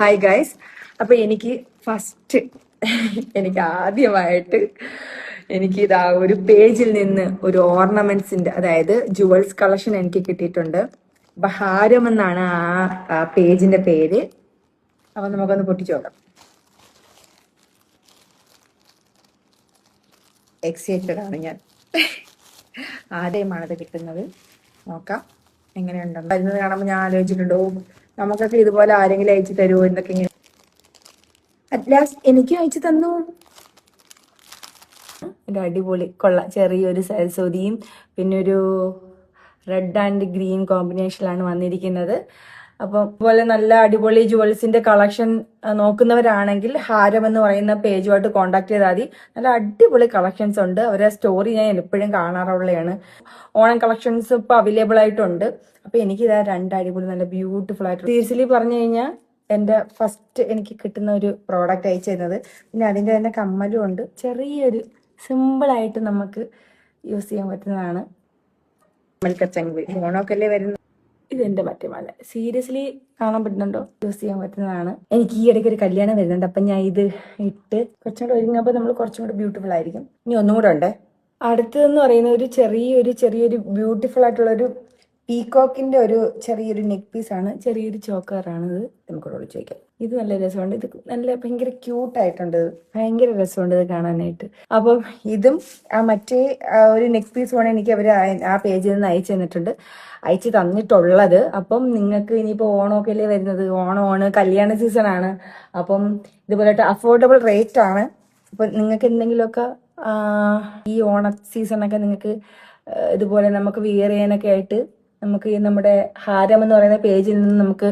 Hi guys. അപ്പൊ എനിക്ക് first എനിക്ക് ആദ്യമായിട്ട് ഇതാ ഒരു പേജിൽ നിന്ന് ഒരു ഓർണമെന്റ്സിന്റെ അതായത് ജുവൽസ് കളക്ഷൻ എനിക്ക് കിട്ടിയിട്ടുണ്ട്. അപ്പൊ ഹാരം എന്നാണ് ആ പേജിന്റെ പേര്. അപ്പൊ നമുക്കൊന്ന് പൊട്ടിച്ചു നോക്കാം. എക്സൈറ്റഡ് ആണ് ഞാൻ. ആദ്യമാണത് കിട്ടുന്നത്. നോക്കാം എങ്ങനെയുണ്ടെന്ന്. വരുന്നത് കാണുമ്പോൾ ഞാൻ ആലോചിച്ചിട്ടുണ്ടോ നമുക്കൊക്കെ ഇതുപോലെ ആരെങ്കിലും അയച്ചു തരുമോ എന്നൊക്കെ ഇങ്ങനെ. അറ്റ് ലാസ്റ്റ് എനിക്കും അയച്ചു തന്നു. ഒരു അടിപൊളി കൊള്ളാം. ചെറിയൊരു സരസ്വതിയും പിന്നെ ഒരു റെഡ് ആൻഡ് ഗ്രീൻ കോമ്പിനേഷനിലാണ് വന്നിരിക്കുന്നത്. അപ്പം അതുപോലെ നല്ല അടിപൊളി ജുവൽസിന്റെ കളക്ഷൻ നോക്കുന്നവരാണെങ്കിൽ ഹാരം എന്ന് പറയുന്ന പേജുമായിട്ട് കോൺടാക്ട് ചെയ്താൽ മതി. നല്ല അടിപൊളി കളക്ഷൻസ് ഉണ്ട്. അവരെ സ്റ്റോറി ഞാൻ എപ്പോഴും കാണാറുള്ളതാണ്. ഓണം കളക്ഷൻസ് ഇപ്പൊ അവൈലബിൾ ആയിട്ടുണ്ട്. അപ്പൊ എനിക്ക് ഇതാ രണ്ട് അടിപൊളി നല്ല ബ്യൂട്ടിഫുൾ ആയിട്ട് സീരിയസ്ലി പറഞ്ഞു കഴിഞ്ഞാൽ എൻ്റെ ഫസ്റ്റ് എനിക്ക് കിട്ടുന്ന ഒരു പ്രോഡക്റ്റ് അയച്ചു തരുന്നത്. പിന്നെ അതിൻ്റെ തന്നെ കമ്മലും ഉണ്ട്. ചെറിയൊരു സിമ്പിളായിട്ട് നമുക്ക് യൂസ് ചെയ്യാൻ പറ്റുന്നതാണ്. മൽക്കച്ചങ്ക് ഓണമൊക്കെ വരുന്നത്. ഇതെന്റെ മറ്റേ മല സീരിയസ്ലി കാണാൻ പറ്റുന്നുണ്ടോ? യൂസ് ചെയ്യാൻ പറ്റുന്നതാണ്. എനിക്ക് ഈ ഇടയ്ക്ക് ഒരു കല്യാണം വരുന്നുണ്ട്. അപ്പം ഞാൻ ഇത് ഇട്ട് കുറച്ചും കൂടെ ഒരുങ്ങുമ്പോൾ നമ്മൾ കുറച്ചും കൂടെ ബ്യൂട്ടിഫുൾ ആയിരിക്കും. ഇനി ഒന്നും കൂടെ ഉണ്ട്. അടുത്തതെന്ന് പറയുന്ന ഒരു ചെറിയൊരു ബ്യൂട്ടിഫുൾ ആയിട്ടുള്ള ഒരു പീകോക്കിന്റെ ഒരു ചെറിയൊരു നെക്ക് പീസ് ആണ്. ചെറിയൊരു ചോക്കറാണ് ഇത്. നമുക്കോട് വിളിച്ചു ചോദിക്കാം. ഇത് നല്ല രസമുണ്ട്. ഇത് നല്ല ഭയങ്കര ക്യൂട്ടായിട്ടുണ്ട്. ഭയങ്കര രസമുണ്ട് ഇത് കാണാനായിട്ട്. അപ്പം ഇതും മറ്റേ ഒരു നെക്ക് പീസ് വേണം എനിക്ക് അവർ ആ പേജിൽ നിന്ന് അയച്ചു തന്നിട്ടുള്ളത്. അപ്പം നിങ്ങൾക്ക് ഇനിയിപ്പോൾ ഓണമൊക്കെ അല്ലേ വരുന്നത്. ഓണമാണ്, കല്യാണ സീസൺ ആണ്. അപ്പം ഇതുപോലെ അഫോർഡബിൾ റേറ്റ് ആണ്. അപ്പം നിങ്ങൾക്ക് എന്തെങ്കിലുമൊക്കെ ഈ ഓണ സീസണൊക്കെ നിങ്ങൾക്ക് ഇതുപോലെ നമുക്ക് വിയർ ചെയ്യാനൊക്കെ ആയിട്ട് നമുക്ക് നമ്മുടെ ഹാരം എന്ന് പറയുന്ന പേജിൽ നിന്ന് നമുക്ക്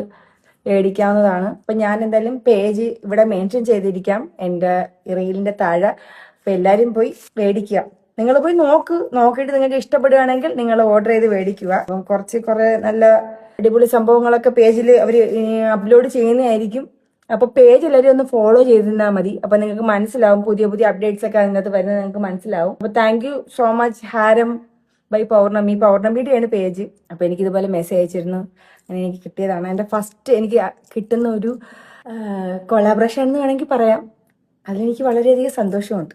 മേടിക്കാവുന്നതാണ്. അപ്പം ഞാൻ എന്തായാലും പേജ് ഇവിടെ മെൻഷൻ ചെയ്തിരിക്കാം എൻ്റെ റീലിൻ്റെ താഴെ. അപ്പം എല്ലാവരും പോയി മേടിക്കുക. നിങ്ങൾ പോയി നോക്കിയിട്ട് നിങ്ങൾക്ക് ഇഷ്ടപ്പെടുകയാണെങ്കിൽ നിങ്ങൾ ഓർഡർ ചെയ്ത് മേടിക്കുക. അപ്പം കുറെ നല്ല അടിപൊളി സംഭവങ്ങളൊക്കെ പേജിൽ അവർ അപ്ലോഡ് ചെയ്യുന്നതായിരിക്കും. അപ്പൊ പേജ് എല്ലാവരും ഒന്ന് ഫോളോ ചെയ്തിരുന്നാൽ മതി. അപ്പൊ നിങ്ങൾക്ക് മനസ്സിലാവും പുതിയ അപ്ഡേറ്റ്സ് ഒക്കെ അതിനകത്ത് വരുന്നത് നിങ്ങൾക്ക് മനസ്സിലാവും. അപ്പൊ താങ്ക് യു സോ മച്ച് ഹാരം ബൈ പൗർണമിയുടെയാണ് പേജ്. അപ്പൊ എനിക്ക് ഇതുപോലെ മെസ്സേജ് അയച്ചിരുന്നു. അങ്ങനെ എനിക്ക് കിട്ടിയതാണ്. എൻ്റെ ഫസ്റ്റ് എനിക്ക് കിട്ടുന്ന ഒരു കൊളാബറേഷൻ എന്ന് വേണമെങ്കിൽ പറയാം. അതിലെനിക്ക് വളരെയധികം സന്തോഷമുണ്ട്.